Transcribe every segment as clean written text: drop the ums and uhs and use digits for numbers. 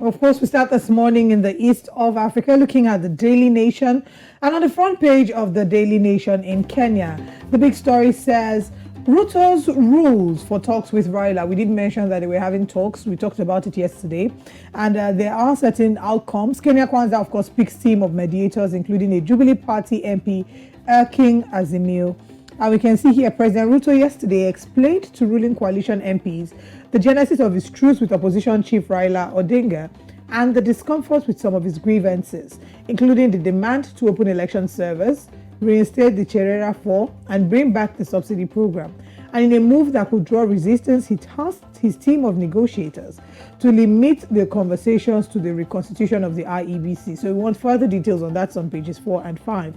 Of course, we start this morning in the east of Africa looking at the Daily Nation. And on the front page of the Daily Nation in Kenya, the big story says Ruto's rules for talks with Raila. We did mention that they were having talks. We talked about it yesterday. And there are certain outcomes. Kenya Kwanza, of course, picks team of mediators, including a Jubilee Party MP, King Azimio. And we can see here President Ruto yesterday explained to ruling coalition MPs the genesis of his truce with opposition chief Raila Odinga and the discomfort with some of his grievances, including the demand to open election servers, reinstate the Cherera 4, and bring back the subsidy program. And in a move that could draw resistance, he tasked his team of negotiators to limit the conversations to the reconstitution of the IEBC. So we want further details on that on pages 4 and 5.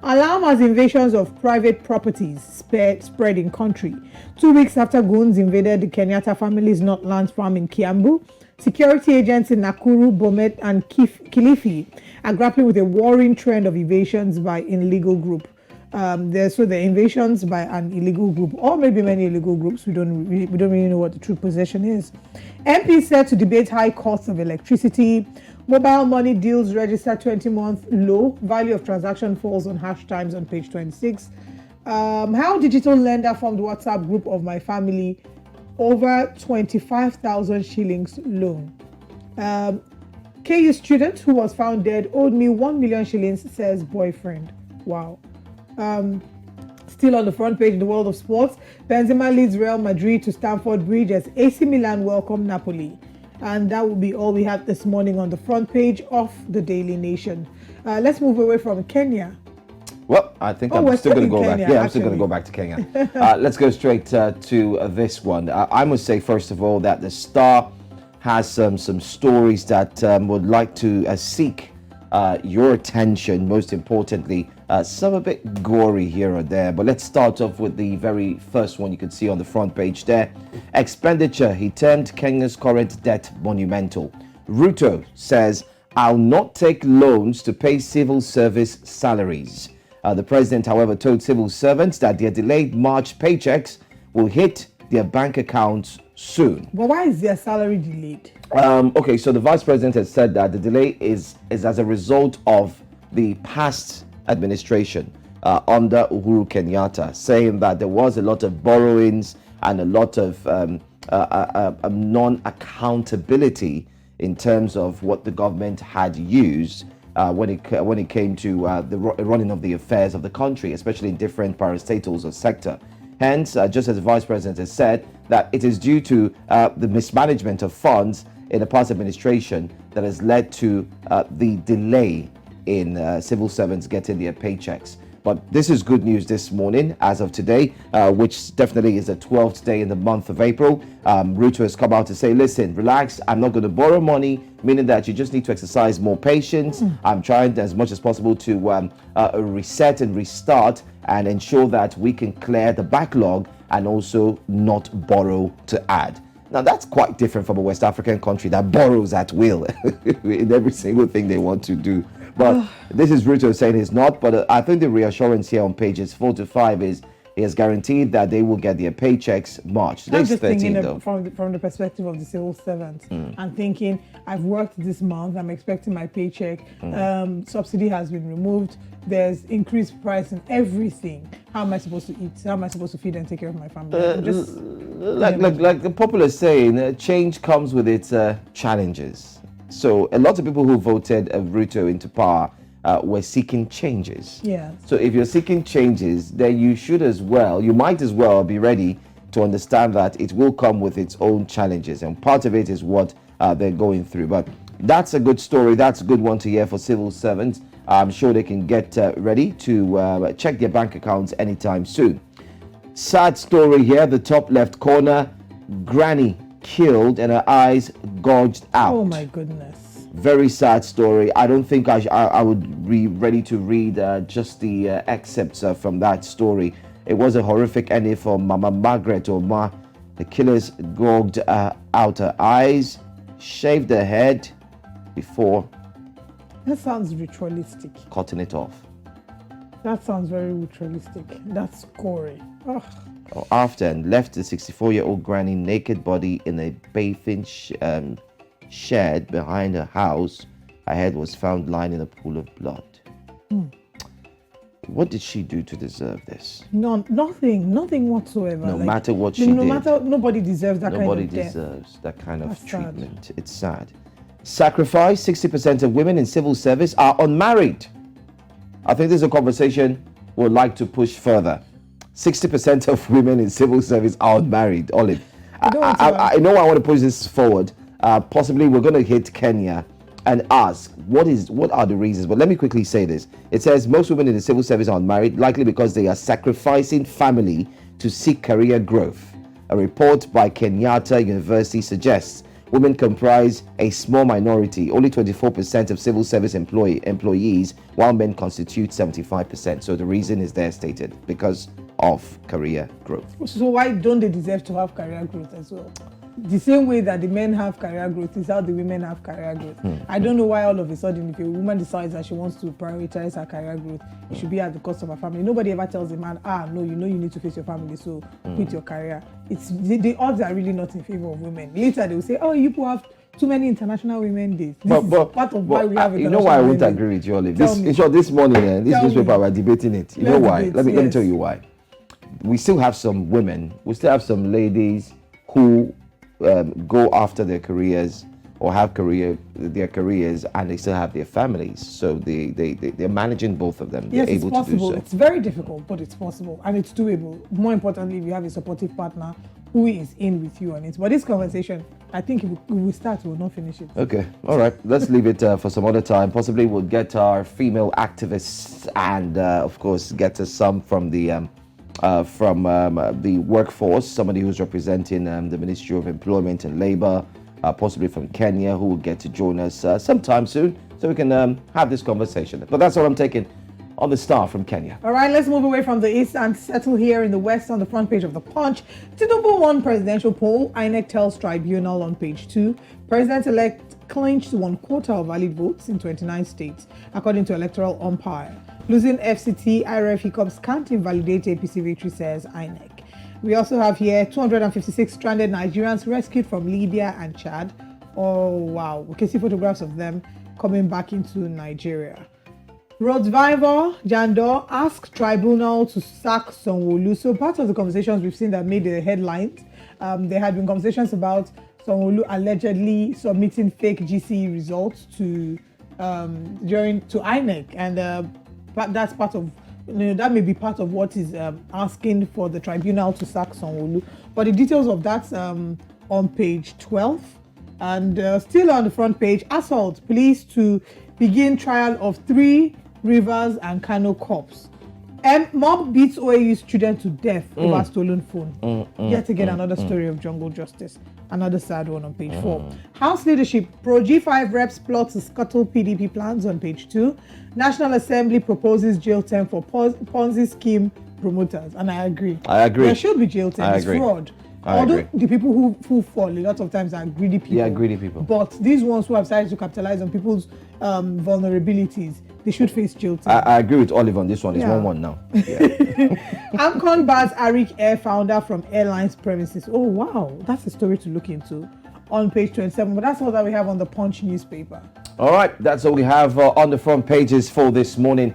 Alarm as invasions of private properties spread in country. 2 weeks after goons invaded the Kenyatta family's Northlands farm in Kiambu, security agents in Nakuru, Bomet, and Kilifi are grappling with a worrying trend of evasions by illegal group. The invasions by an illegal group, or maybe many illegal groups. We don't really know what the true possession is. MP said to debate high costs of electricity. Mobile money deals register 20-month low. Value of transaction falls on hash times on page 26. How digital lender formed WhatsApp group of my family. Over 25,000 shillings loan. KU student who was found dead owed me 1 million shillings, says boyfriend. Wow. Still on the front page in the world of sports, Benzema leads Real Madrid to Stamford Bridge as AC Milan welcome Napoli. And that will be all we have this morning on the front page of the Daily Nation. Let's move away from Kenya. Well, I think I'm still going to go back. Yeah, I'm still going to go back to Kenya. Let's go straight to this one. I must say, first of all, that the Star has some stories that would like to seek your attention. Most importantly, some a bit gory here or there. But let's start off with the very first one you can see on the front page there. Expenditure. He termed Kenya's current debt monumental. Ruto says, I'll not take loans to pay civil service salaries. The president, however, told civil servants that their delayed March paychecks will hit their bank accounts soon. But why is their salary delayed? Okay, so the vice president has said that the delay is as a result of the past administration under Uhuru Kenyatta, saying that there was a lot of borrowings and a lot of non-accountability in terms of what the government had used when it came to the running of the affairs of the country, especially in different parastatals or sector. Hence, just as the vice president has said, that it is due to the mismanagement of funds in the past administration that has led to the delay in civil servants getting their paychecks. But this is good news this morning, as of today, which definitely is the 12th day in the month of April. Ruto has come out to say, listen, relax, I'm not going to borrow money, meaning that you just need to exercise more patience. I'm trying as much as possible to reset and restart and ensure that we can clear the backlog and also not borrow to add. Now, that's quite different from a West African country that borrows at will in every single thing they want to do. But this is Ruto saying it's not. But I think the reassurance here on pages 4 to 5 is he has guaranteed that they will get their paychecks March. I'm just thinking from the perspective of the civil servants. I'm thinking, I've worked this month, I'm expecting my paycheck. Subsidy has been removed. There's increased price in everything. How am I supposed to eat? How am I supposed to feed and take care of my family? Like the popular saying, change comes with its challenges. So a lot of people who voted Ruto into power were seeking changes. Yeah. So if you're seeking changes, then you might as well be ready to understand that it will come with its own challenges. And part of it is what they're going through. But that's a good story. That's a good one to hear for civil servants. I'm sure they can get ready to check their bank accounts anytime soon. Sad story here, the top left corner. Granny killed and her eyes gouged out. Oh my goodness. Very sad story. I don't think I would be ready to read just the excerpts from that story. It was a horrific ending for Mama Margaret Omar. The killers gouged out her eyes, shaved her head before... That sounds ritualistic. Cutting it off. That sounds very ritualistic. That's gory. Ugh. After and left the 64-year-old granny naked body in a bathing shed behind her house. Her head was found lying in a pool of blood. What did she do to deserve this? Nothing whatsoever. No matter what she did. No matter, nobody deserves that kind of death. Nobody deserves that kind of treatment. Sad. It's sad. Sacrifice. 60% of women in civil service are unmarried. I think this is a conversation we'd like to push further. 60% of women in civil service are unmarried. Olive, I know I want to push this forward. Possibly we're going to hit Kenya and ask what are the reasons. But let me quickly say this. It says most women in the civil service are unmarried, likely because they are sacrificing family to seek career growth. A report by Kenyatta University suggests women comprise a small minority, only 24% of civil service employees, while men constitute 75%. So the reason is there stated, because of career growth. So why don't they deserve to have career growth as well? The same way that the men have career growth is how the women have career growth. I don't know why all of a sudden if a woman decides that she wants to prioritize her career growth, it should be at the cost of her family. Nobody ever tells a man, no, you need to face your family, so quit your career. It's the odds are really not in favor of women. Later they will say, you people have too many international women days. This is part of why we have international. You know why I won't agree with you, Olive? This morning, this newspaper, we're debating it. You know why? Let me tell you why. We still have some women, we still have some ladies who go after their careers or have their careers, and they still have their families. So they're managing both of them. Yes, they're it's able possible. to do so. It's very difficult, but it's possible and it's doable. More importantly, if you have a supportive partner who is in with you on it. But this conversation, I think if we start, we'll not finish it. Okay, all right. Let's leave it for some other time. Possibly we'll get our female activists and, of course, get us some from the workforce, somebody who's representing the Ministry of Employment and Labor, possibly from Kenya, who will get to join us sometime soon, so we can have this conversation. But that's all I'm taking on the Star from Kenya. All right, let's move away from the East and settle here in the West on the front page of the Punch. Tinubu won presidential poll, INEC tells tribunal on page 2. President-elect clinched 1/4 of valid votes in 29 states, according to electoral umpire. Losing FCT, IRF hiccups can't invalidate APC victory, says INEC. We also have here 256 stranded Nigerians rescued from Libya and Chad. Oh, wow. We can see photographs of them coming back into Nigeria. Rottweiler Jandor asked tribunal to sack Sanwo-Olu. So part of the conversations we've seen that made the headlines, there had been conversations about Sanwo-Olu allegedly submitting fake GCE results to INEC, and that's part of, that may be part of what is asking for the tribunal to sack Sanwo-Olu. But the details of that on page 12. And still on the front page, assault, police to begin trial of 3 Rivers and Kano cops. Mob beats OAU student to death over stolen phone. Yet again, another story of jungle justice. Another sad one on page 4. House leadership, pro G5 reps plot to scuttle PDP plans on page 2. National Assembly proposes jail term for Ponzi scheme promoters. And I agree. There should be jail term. It's fraud. Although the people who fall a lot of times are greedy people. Yeah, greedy people. But these ones who have decided to capitalize on people's vulnerabilities, they should face jail time. I agree with Olive on this one. It's 1-1 now. Yeah. Amcon bars Arik Air founder from airlines premises. Oh, wow. That's a story to look into on page 27. But that's all that we have on the Punch newspaper. All right. That's all we have on the front pages for this morning.